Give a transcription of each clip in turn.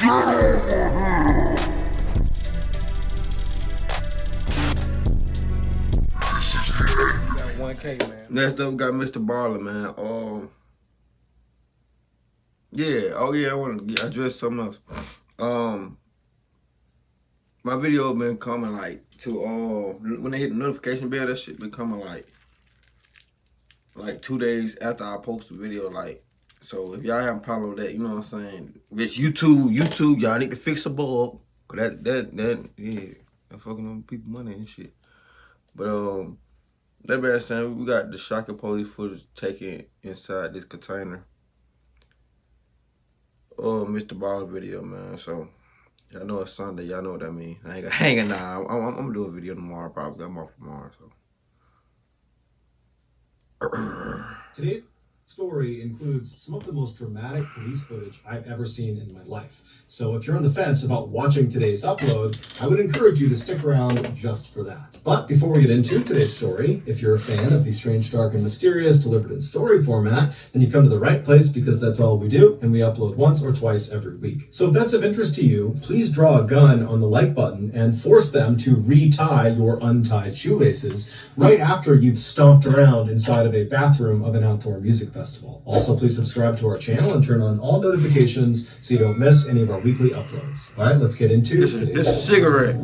1K, man. Next up, we got Mr. Ballen, man. Yeah. Oh yeah, I want to address something else. My video been coming like to when they hit the notification bell, that shit been coming like 2 days after I post the video. Like, so if y'all have a problem with that, you know what I'm saying? Which YouTube, y'all need to fix the bug. Cause that fucking on people money and shit. But that being said, we got the shocking police footage taken inside this container. Mr. Baller video, man. So y'all know it's Sunday. Y'all know what that means. I ain't hanging now. I'm gonna do a video tomorrow. Probably I'm off tomorrow. So. Today's story includes some of the most dramatic police footage I've ever seen in my life. So if you're on the fence about watching today's upload, I would encourage you to stick around just for that. But before we get into today's story, if you're a fan of the strange, dark, and mysterious delivered in story format, then you come to the right place because that's all we do, and we upload once or twice every week. So if that's of interest to you, please draw a gun on the like button and force them to retie your untied shoelaces right after you've stomped around inside of a bathroom of an outdoor music festival. Also, please subscribe to our channel and turn on all notifications so you don't miss any of our weekly uploads. All right, let's get into today's This cigarette.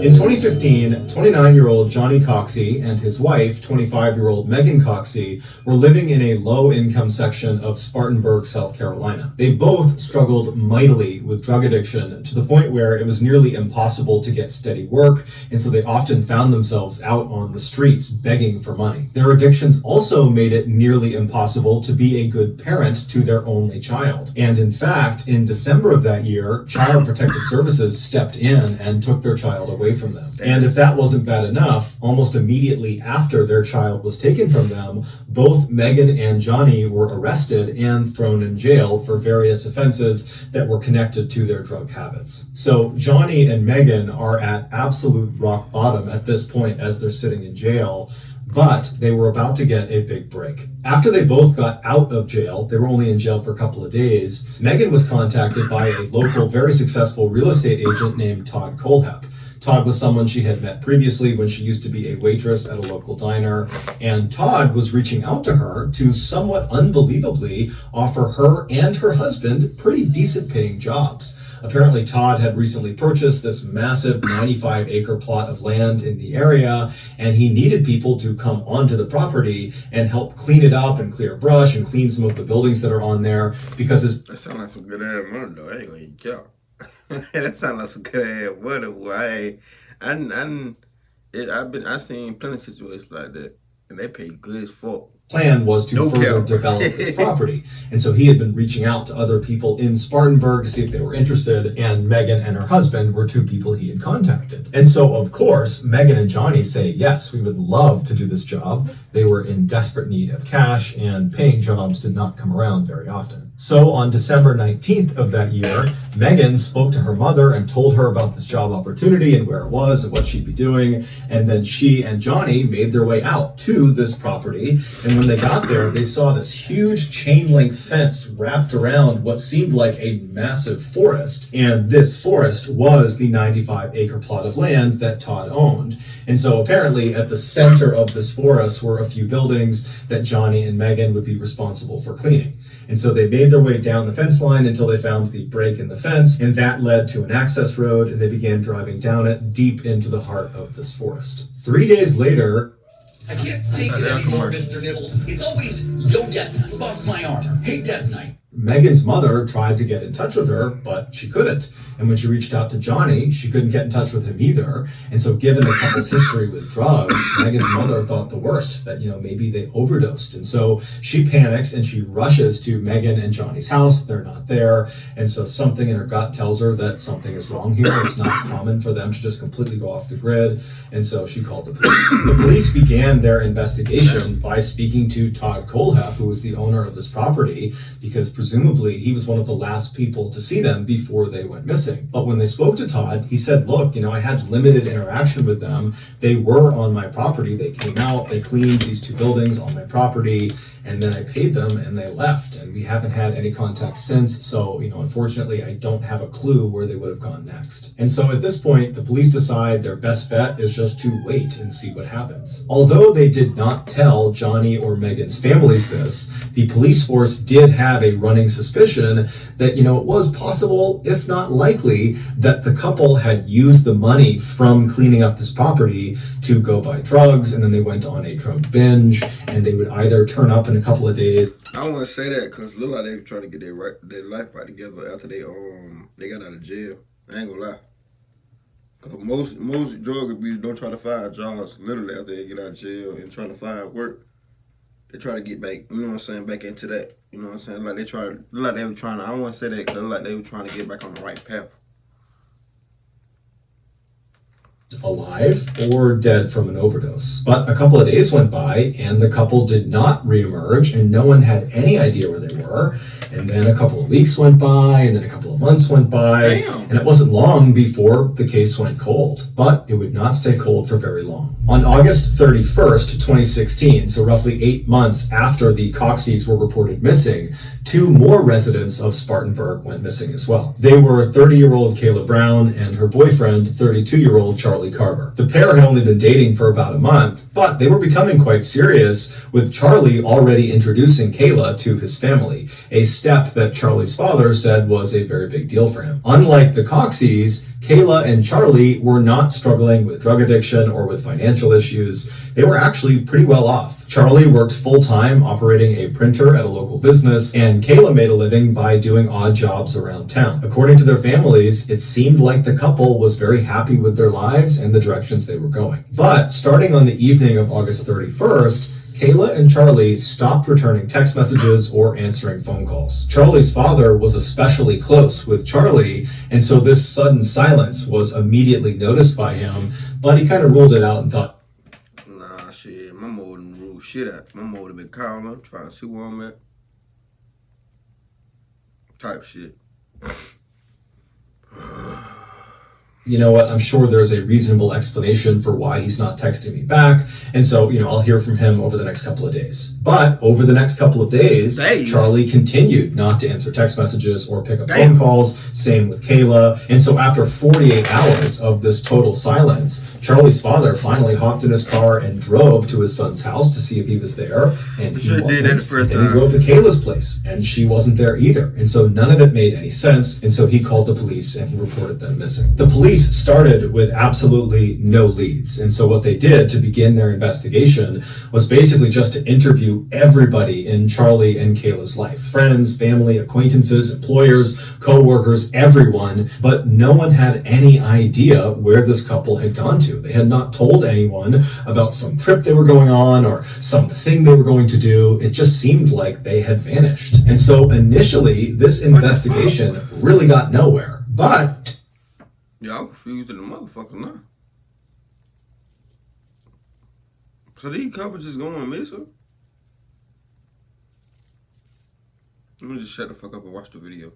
In 2015, 29-year-old Johnny Coxey and his wife, 25-year-old Megan Coxey, were living in a low-income section of Spartanburg, South Carolina. They both struggled mightily with drug addiction to the point where it was nearly impossible to get steady work, and so they often found themselves out on the streets begging for money. Their addictions also made it nearly impossible to be a good parent to their only child. And in fact, in December of that year, Child Protective Services stepped in and took their child away from them. And if that wasn't bad enough, almost immediately after their child was taken from them, both Megan and Johnny were arrested and thrown in jail for various offenses that were connected to their drug habits. So Johnny and Megan are at absolute rock bottom at this point as they're sitting in jail, but they were about to get a big break. After they both got out of jail, they were only in jail for a couple of days, Megan was contacted by a local, very successful real estate agent named Todd Colehep. Todd was someone she had met previously when she used to be a waitress at a local diner, and Todd was reaching out to her to somewhat unbelievably offer her and her husband pretty decent paying jobs. Apparently, Todd had recently purchased this massive 95-acre plot of land in the area, and he needed people to come onto the property and help clean it up and clear brush and clean some of the buildings that are on there because his... That sounds like some good ass money though. I ain't gonna eat y'all. That sounds like some good ass money, boy. I've seen plenty of situations like that, and they pay good as fuck. Plan was to further develop this property. And so he had been reaching out to other people in Spartanburg to see if they were interested, and Megan and her husband were two people he had contacted. And so, of course, Megan and Johnny say, yes, we would love to do this job. They were in desperate need of cash, and paying jobs did not come around very often. So on December 19th of that year, Megan spoke to her mother and told her about this job opportunity and where it was and what she'd be doing. And then she and Johnny made their way out to this property. And when they got there, they saw this huge chain link fence wrapped around what seemed like a massive forest. And this forest was the 95-acre plot of land that Todd owned. And so apparently at the center of this forest were a few buildings that Johnny and Megan would be responsible for cleaning. And so they made their way down the fence line until they found the break in the fence, and that led to an access road, and they began driving down it deep into the heart of this forest. 3 days later... I can't take it anymore, Mr. Nibbles. It's always, yo, Death Knight, buff my armor. Hey, Death Knight. Megan's mother tried to get in touch with her, but she couldn't. And when she reached out to Johnny, she couldn't get in touch with him either. And so given the couple's history with drugs, Megan's mother thought the worst, that, maybe they overdosed. And so she panics and she rushes to Megan and Johnny's house. They're not there. And so something in her gut tells her that something is wrong here. It's not common for them to just completely go off the grid. And so she called the police. The police began their investigation by speaking to Todd Colehep, who was the owner of this property, because presumably he was one of the last people to see them before they went missing. But when they spoke to Todd, he said, look, I had limited interaction with them. They were on my property. They came out, they cleaned these 2 buildings on my property, and then I paid them and they left. And we haven't had any contact since. So, unfortunately, I don't have a clue where they would have gone next. And so at this point, the police decide their best bet is just to wait and see what happens. Although they did not tell Johnny or Megan's families this, the police force did have a running suspicion that, it was possible, if not likely, that the couple had used the money from cleaning up this property to go buy drugs, and then they went on a drug binge, and they would either turn up in a couple of days. I want to say that because look like they were trying to get their life back together after they got out of jail. I ain't gonna lie. Cause most drug abusers don't try to find jobs literally after they get out of jail and trying to find work. They try to get back, back into that. Like they were trying to. I don't want to say that because like they were trying to get back on the right path. Alive or dead from an overdose. But a couple of days went by and the couple did not reemerge and no one had any idea where they were. And then a couple of weeks went by and then a couple of months went by. Damn. And it wasn't long before the case went cold. But it would not stay cold for very long. On August 31st, 2016, so roughly 8 months after the Coxies were reported missing, 2 more residents of Spartanburg went missing as well. They were 30-year-old Kayla Brown and her boyfriend, 32-year-old Charlie Carver. The pair had only been dating for about a month, but they were becoming quite serious, with Charlie already introducing Kayla to his family, a step that Charlie's father said was a very big deal for him. Unlike the Coxies, Kayla and Charlie were not struggling with drug addiction or with financial issues. They were actually pretty well off. Charlie worked full-time operating a printer at a local business, and Kayla made a living by doing odd jobs around town. According to their families, it seemed like the couple was very happy with their lives and the directions they were going. But starting on the evening of August 31st, Kayla and Charlie stopped returning text messages or answering phone calls. Charlie's father was especially close with Charlie, and so this sudden silence was immediately noticed by him, but he kind of ruled it out and thought, nah, shit, my mom wouldn't rule shit out. My mom would have been calling her, trying to see where I'm at. Type shit. you know what, I'm sure there's a reasonable explanation for why he's not texting me back. And so, I'll hear from him over the next couple of days. But over the next couple of days, Charlie continued not to answer text messages or pick up phone calls. Same with Kayla. And so after 48 hours of this total silence, Charlie's father finally hopped in his car and drove to his son's house to see if he was there. And he wasn't. Did that the first time. And he drove to Kayla's place, and she wasn't there either. And so none of it made any sense. And so he called the police and he reported them missing. The police started with absolutely no leads. And so what they did to begin their investigation was basically just to interview everybody in Charlie and Kayla's life. Friends, family, acquaintances, employers, co-workers, everyone. But no one had any idea where this couple had gone to. They had not told anyone about some trip they were going on or something they were going to do. It just seemed like they had vanished. And so initially, this investigation really got nowhere. But yeah, I'm confused to the motherfucker now. So these couples just going missing? Let me just shut the fuck up and watch the video.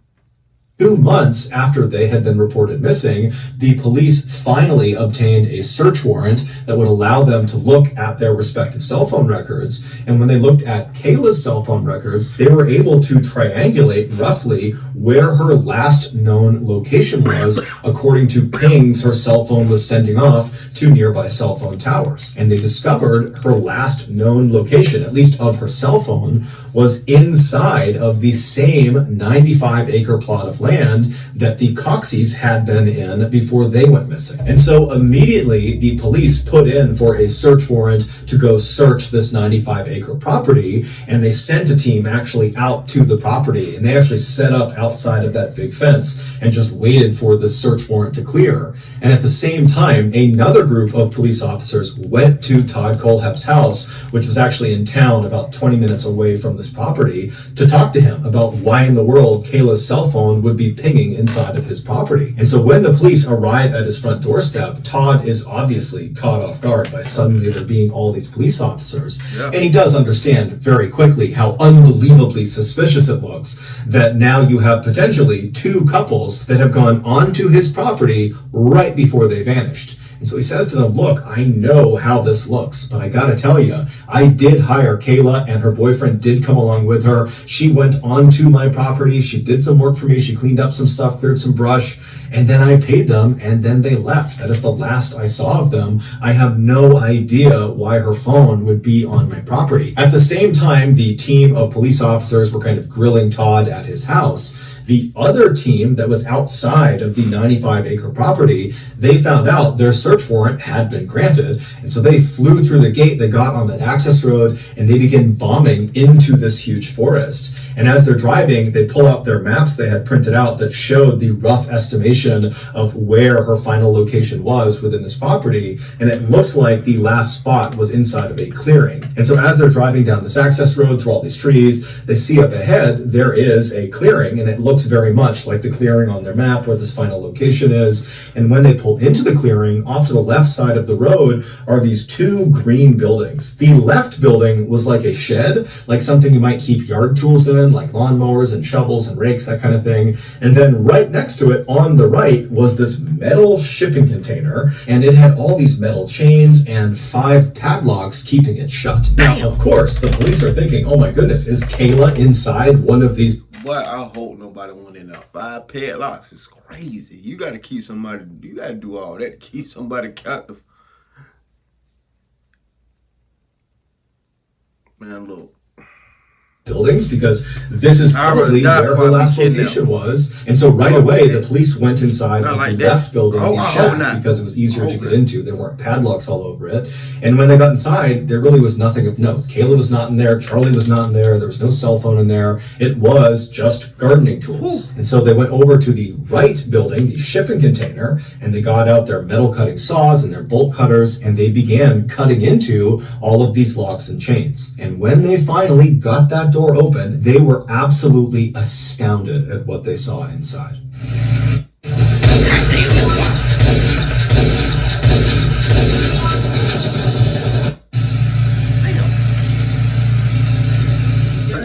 2 months after they had been reported missing, the police finally obtained a search warrant that would allow them to look at their respective cell phone records. And when they looked at Kayla's cell phone records, they were able to triangulate roughly where her last known location was, according to pings her cell phone was sending off to nearby cell phone towers. And they discovered her last known location, at least of her cell phone, was inside of the same 95-acre plot of land that the Coxies had been in before they went missing. And so immediately the police put in for a search warrant to go search this 95-acre property, and they sent a team actually out to the property, and they actually set up outside of that big fence and just waited for the search warrant to clear. And at the same time, another group of police officers went to Todd Colehep's house, which was actually in town about 20 minutes away from this property, to talk to him about why in the world Kayla's cell phone would would be pinging inside of his property. And so when the police arrive at his front doorstep, Todd is obviously caught off guard by suddenly there being all these police officers. Yeah. And he does understand very quickly how unbelievably suspicious it looks that now you have potentially two couples that have gone onto his property right before they vanished. And so he says to them, look, I know how this looks, but I gotta tell you, I did hire Kayla and her boyfriend did come along with her. She went onto my property. She did some work for me. She cleaned up some stuff, cleared some brush, and then I paid them and then they left. That is the last I saw of them. I have no idea why her phone would be on my property. At the same time, the team of police officers were kind of grilling Todd at his house. The other team that was outside of the 95-acre property, they found out their search warrant had been granted. And so they flew through the gate, they got on that access road, and they began bombing into this huge forest. And as they're driving, they pull out their maps they had printed out that showed the rough estimation of where her final location was within this property. And it looked like the last spot was inside of a clearing. And so as they're driving down this access road through all these trees, they see up ahead, there is a clearing, and it looks very much like the clearing on their map where this final location is. And when they pull into the clearing, off to the left side of the road are these two green buildings. The left building was like a shed, like something you might keep yard tools in, like lawnmowers and shovels and rakes, that kind of thing. And then right next to it on the right was this metal shipping container, and it had all these metal chains and 5 padlocks keeping it shut. Now, of course, the police are thinking, oh my goodness, is Kayla inside one of these? But I hope nobody went in there. 5 padlocks is crazy. You got to keep somebody, you got to do all that to keep somebody captive. Man, look. Buildings, because this is probably where her last location was. And so right away, the police went inside of the left building and shack because it was easier to get into. There weren't padlocks all over it. And when they got inside, there really was nothing of note. Kayla was not in there. Charlie was not in there. There was no cell phone in there. It was just gardening tools. And so they went over to the right building, the shipping container, and they got out their metal cutting saws and their bolt cutters, and they began cutting into all of these locks and chains. And when they finally got that door open, they were absolutely astounded at what they saw inside. That's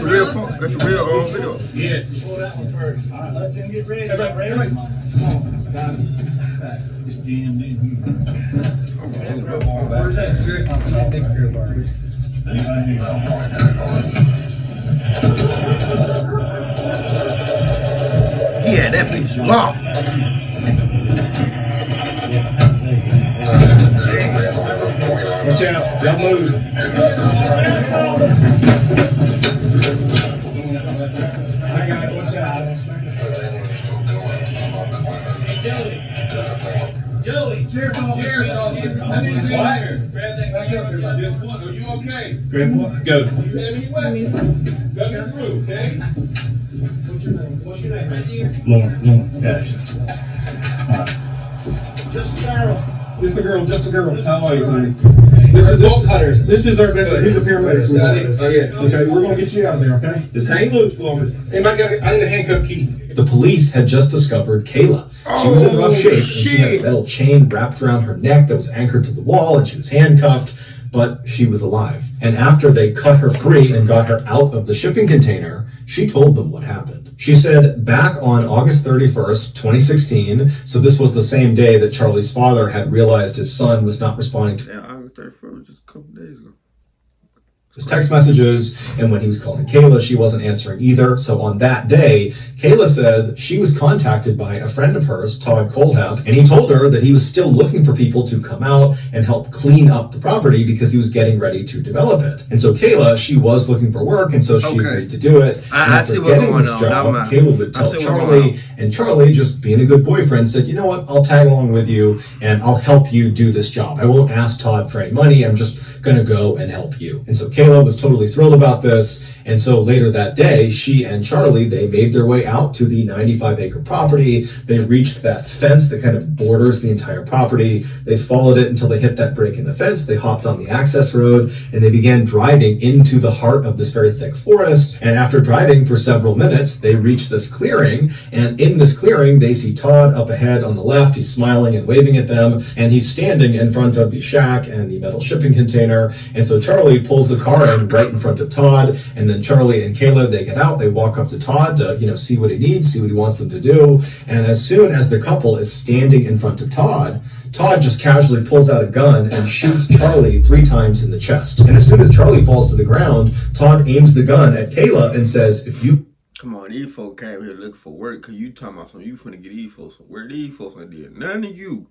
the real phone. That's the real video. Yes. Pull that one first. All right, let them get ready. Everybody ready? Come on. Got it. It's jammed in here. Where's that security? I think security bar. Yeah, that bitch locked. Watch out. Y'all move. I got it. Watch out. Joey. Cheers, I need to be here. Back up here. Just one. Are you okay? Grab one. Go. You have any weapons? Go through, okay? What's your name? What's your name? Right here. Lauren. Gotcha. All right. Just a girl. Just a girl. How are you, honey? This is bolt cutters. This is our best. Here's the paramedics. Okay, we're gonna get you out of there. Okay. Just hang loose for me. Hey, I need a handcuff key. The police had just discovered Kayla. She was in rough shape, and she had a metal chain wrapped around her neck that was anchored to the wall, and she was handcuffed, but she was alive. And after they cut her free and got her out of the shipping container, she told them what happened. She said back on August 31st, 2016, so this was the same day that Charlie's father had realized his son was not responding to August 31st was just a couple days ago. his text messages, and when he was calling Kayla, she wasn't answering either. So on that day, Kayla says she was contacted by a friend of hers, Todd Colehep, and he told her that he was still looking for people to come out and help clean up the property because he was getting ready to develop it. And so Kayla, she was looking for work, and so she agreed to do it. I see what's going on. Job, Kayla would tell Charlie, and Charlie, just being a good boyfriend, said, you know what, I'll tag along with you, and I'll help you do this job. I won't ask Todd for any money. I'm just going to go and help you. And so Kayla was totally thrilled about this, And so later that day, she and Charlie, they made their way out to the 95-acre property. They reached that fence that kind of borders the entire property. They followed it until they hit that break in the fence. They hopped on the access road and they began driving into the heart of this very thick forest. And after driving for several minutes, they reached this clearing. And in this clearing, they see Todd up ahead on the left. He's smiling and waving at them. And he's standing in front of the shack and the metal shipping container. And so Charlie pulls the car in right in front of Todd. And then Charlie and Kayla, they get out. They walk up to Todd to, see what he needs, see what he wants them to do. And as soon as the couple is standing in front of Todd just casually pulls out a gun and shoots Charlie 3 times in the chest. And as soon as Charlie falls to the ground, Todd aims the gun at Kayla and says, if you... Come on, these folks came here looking for work because you talking about something. You finna get these folks some work. These folks ain't did none of you.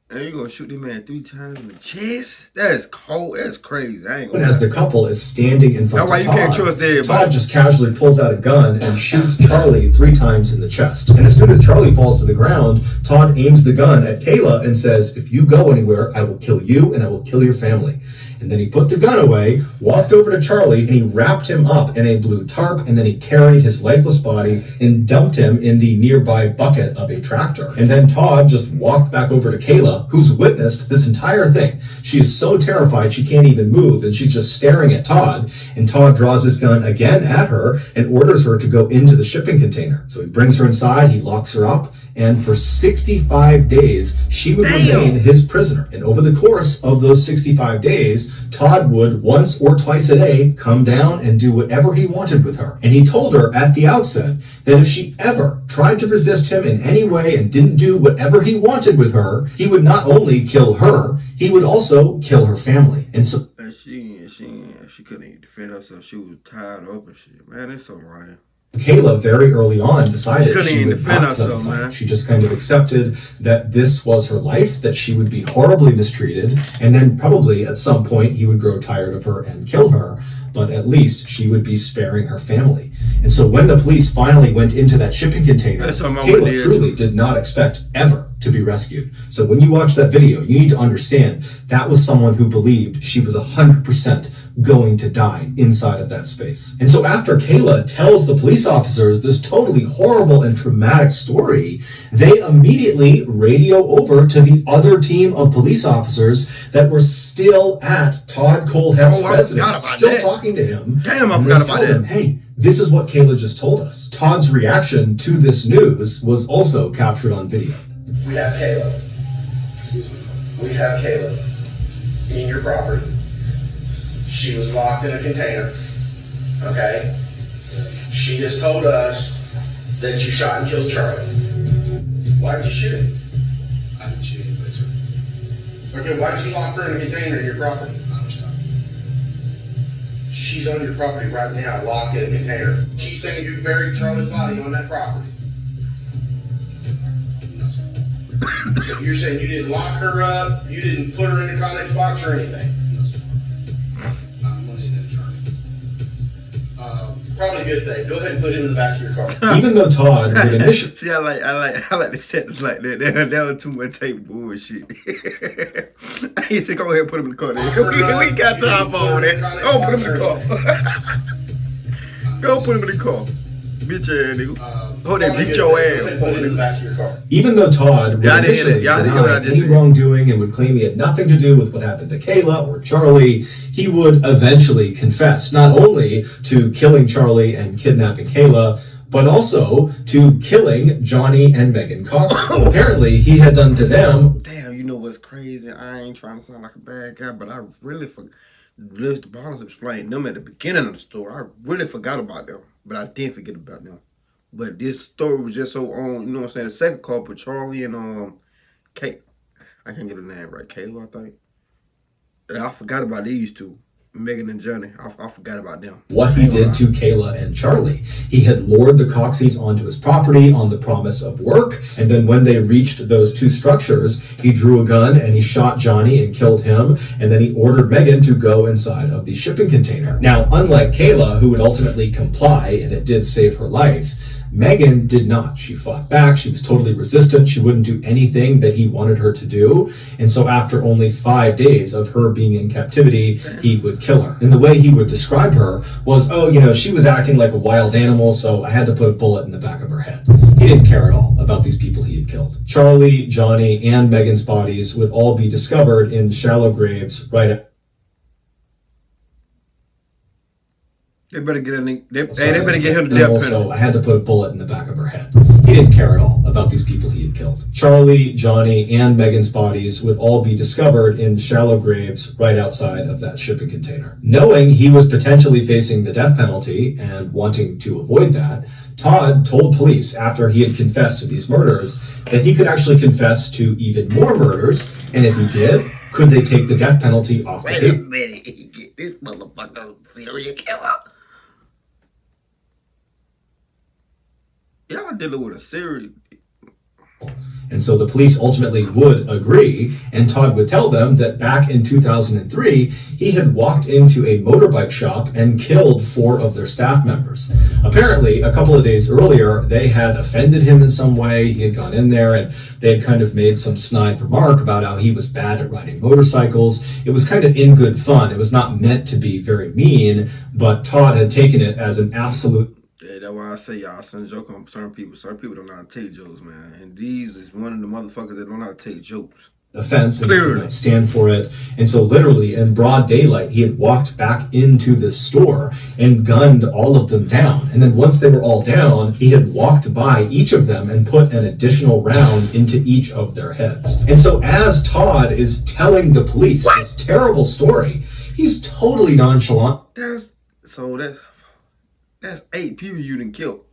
And you gonna shoot this man 3 times in the chest? That's cold. That's crazy. I ain't gonna As the couple is standing in front That's why of you Todd, can't trust everybody. Todd just casually pulls out a gun and shoots Charlie 3 times in the chest. And as soon as Charlie falls to the ground, Todd aims the gun at Kayla and says, if you go anywhere, I will kill you and I will kill your family. And then he put the gun away, walked over to Charlie, and he wrapped him up in a blue tarp, and then he carried his lifeless body and dumped him in the nearby bucket of a tractor. And then Todd just walked back over to Kayla, who's witnessed this entire thing. She is so terrified she can't even move, and she's just staring at Todd. And Todd draws his gun again at her and orders her to go into the shipping container. So he brings her inside, he locks her up, and for 65 days, she would remain his prisoner. And over the course of those 65 days, Todd would once or twice a day come down and do whatever he wanted with her. And he told her at the outset that if she ever tried to resist him in any way and didn't do whatever he wanted with her, he would not only kill her, he would also kill her family. And so she couldn't even defend herself. She was tied up and shit. Man, it's so lying. Kayla very early on decided she would defend not herself, fight. man. She just kind of accepted that this was her life, that she would be horribly mistreated, and then probably at some point he would grow tired of her and kill her, but at least she would be sparing her family. And so when the police finally went into that shipping container, Kayla truly did not expect ever to be rescued. So when you watch that video, you need to understand that was someone who believed she was 100% going to die inside of that space. And so after Kayla tells the police officers this totally horrible and traumatic story, they immediately radio over to the other team of police officers that were still at Todd Coleheff's residence, still talking to him. Damn, I forgot about that. Hey, this is what Kayla just told us. Todd's reaction to this news was also captured on video. We have Kayla. We have Kayla in your property. She was locked in a container. Okay? She just told us that you shot and killed Charlie. Why did you shoot him? I didn't shoot anybody, sir. Okay, why did you lock her in a container in your property? I understand. She's on your property right now, locked in a container. She's saying you buried Charlie's body on that property. No, sir. So you're saying you didn't lock her up, you didn't put her in a Connex box or anything? No, sir. I'm only an attorney. Probably a good thing. Go ahead and put him in the back of your car. Even though Todd would initially... See, I like the sentence like that. That was too much tape bullshit. I used to go ahead and put him in the car. We got time for all that. Go put him in the car. Go put him in the car. Bitch ass nigga. Hold that beat your ass. Put him in the back of your car. Even though Todd would initially deny any wrongdoing and would claim he had nothing to do with what happened to Kayla or Charlie, he would eventually confess not only to killing Charlie and kidnapping Kayla, but also to killing Johnny and Megan Cox. Apparently, he had done to them. Damn, you know what's crazy? I ain't trying to sound like a bad guy, but I really forgot. The Ballens explained them at the beginning of the story. I really forgot about them, but I didn't forget about them. But this story was just so on, you know what I'm saying? The second couple, Charlie and Kate. I can't get the name right. Kayla, I think. And I forgot about these two. Megan and Johnny. I forgot about them. What he did to Kayla and Charlie. He had lured the Coxies onto his property on the promise of work, and then when they reached those two structures, he drew a gun and he shot Johnny and killed him, and then he ordered Megan to go inside of the shipping container. Now, unlike Kayla, who would ultimately comply, and it did save her life, Megan did not. She fought back. She was totally resistant. She wouldn't do anything that he wanted her to do. And so after only 5 days of her being in captivity, he would kill her. And the way he would describe her was, oh, she was acting like a wild animal, so I had to put a bullet in the back of her head. He didn't care at all about these people he had killed. Charlie, Johnny, and Megan's bodies would all be discovered in shallow graves right at They better get they better get him the death penalty. So I had to put a bullet in the back of her head. He didn't care at all about these people he had killed. Charlie, Johnny, and Megan's bodies would all be discovered in shallow graves right outside of that shipping container. Knowing he was potentially facing the death penalty and wanting to avoid that, Todd told police after he had confessed to these murders that he could actually confess to even more murders, and if he did, could they take the death penalty off the table? Wait a minute, he get this motherfucker serial killer. Y'all dealing with a serial. And so the police ultimately would agree, and Todd would tell them that back in 2003, he had walked into a motorbike shop and killed 4 of their staff members. Apparently, a couple of days earlier, they had offended him in some way. He had gone in there and they had kind of made some snide remark about how he was bad at riding motorcycles. It was kind of in good fun. It was not meant to be very mean, but Todd had taken it as an absolute. Yeah, that's why I say y'all send joke on certain people. Certain people don't know how to take jokes, man. And these is one of the motherfuckers that don't know how to take jokes. Offense and he could not stand for it. And so literally in broad daylight, he had walked back into this store and gunned all of them down. And then once they were all down, he had walked by each of them and put an additional round into each of their heads. And so as Todd is telling the police this terrible story, he's totally nonchalant. That's 8 people you done killed.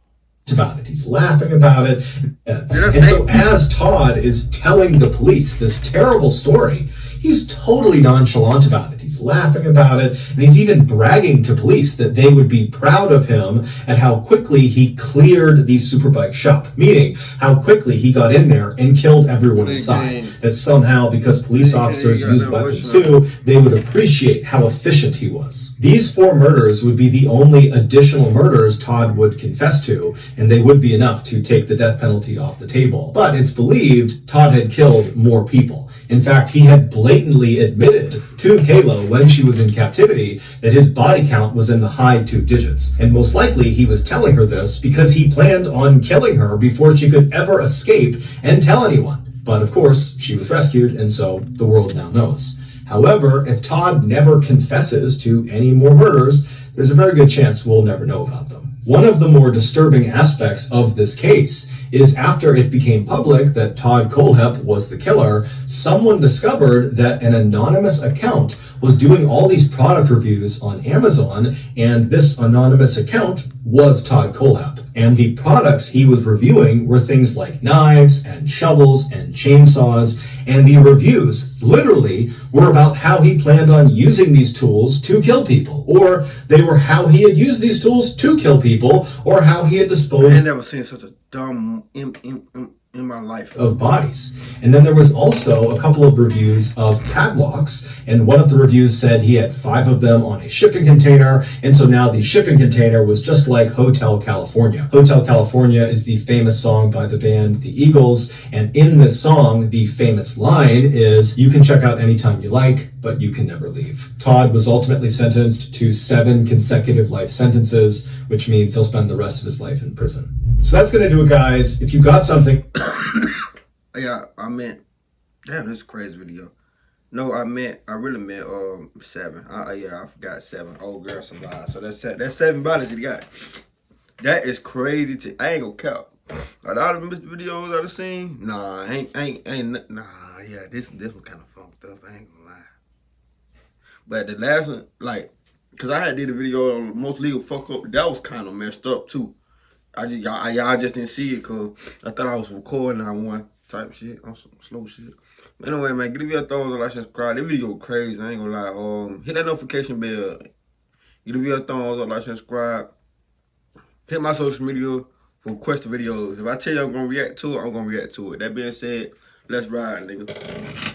About it. He's laughing about it. And so as Todd is telling the police this terrible story, he's totally nonchalant about it. He's laughing about it, and he's even bragging to police that they would be proud of him at how quickly he cleared the superbike shop, meaning how quickly he got in there and killed everyone inside. That somehow, because police officers use weapons too, they would appreciate how efficient he was. These 4 murders would be the only additional murders Todd would confess to, and they would be enough to take the death penalty off the table. But it's believed Todd had killed more people. In fact, he had blatantly admitted to Kayla when she was in captivity that his body count was in the high 2 digits. And most likely he was telling her this because he planned on killing her before she could ever escape and tell anyone. But of course, she was rescued, and so the world now knows. However, if Todd never confesses to any more murders, there's a very good chance we'll never know about them. One of the more disturbing aspects of this case is after it became public that Todd Kohlhepp was the killer, someone discovered that an anonymous account was doing all these product reviews on Amazon, and this anonymous account was Todd Kohlhepp. And the products he was reviewing were things like knives and shovels and chainsaws, and the reviews literally were about how he planned on using these tools to kill people, or they were how he had used these tools to kill people, or how he had disposed. I never seen such a dumb in my life of bodies. And then there was also a couple of reviews of padlocks, and one of the reviews said he had 5 of them on a shipping container, and so now the shipping container was just like Hotel California. Hotel California is the famous song by the band The Eagles, and in this song the famous line is, "You can check out anytime you like, but you can never leave." Todd was ultimately sentenced to 7 consecutive life sentences, which means he'll spend the rest of his life in prison. So that's going to do it, guys. If you got something... Yeah, I meant... Damn, this is a crazy video. No, I really meant 7. I forgot 7. Old girl survived. So that's 7 bodies he got. That is crazy. I ain't gonna count. Out of the videos I've seen, nah, yeah, this one kind of fucked up. I ain't gonna lie. But the last one, like, cause I had did a video on most legal fuck up. That was kind of messed up too. Y'all just didn't see it cause I thought I was recording that one type shit on some slow shit. But anyway, man, give me a thumbs up, like, subscribe. This video crazy. I ain't gonna lie. Hit that notification bell. Give me a thumbs up, like, subscribe. Hit my social media for requested videos. If I tell you I'm gonna react to it, I'm gonna react to it. That being said, let's ride, nigga.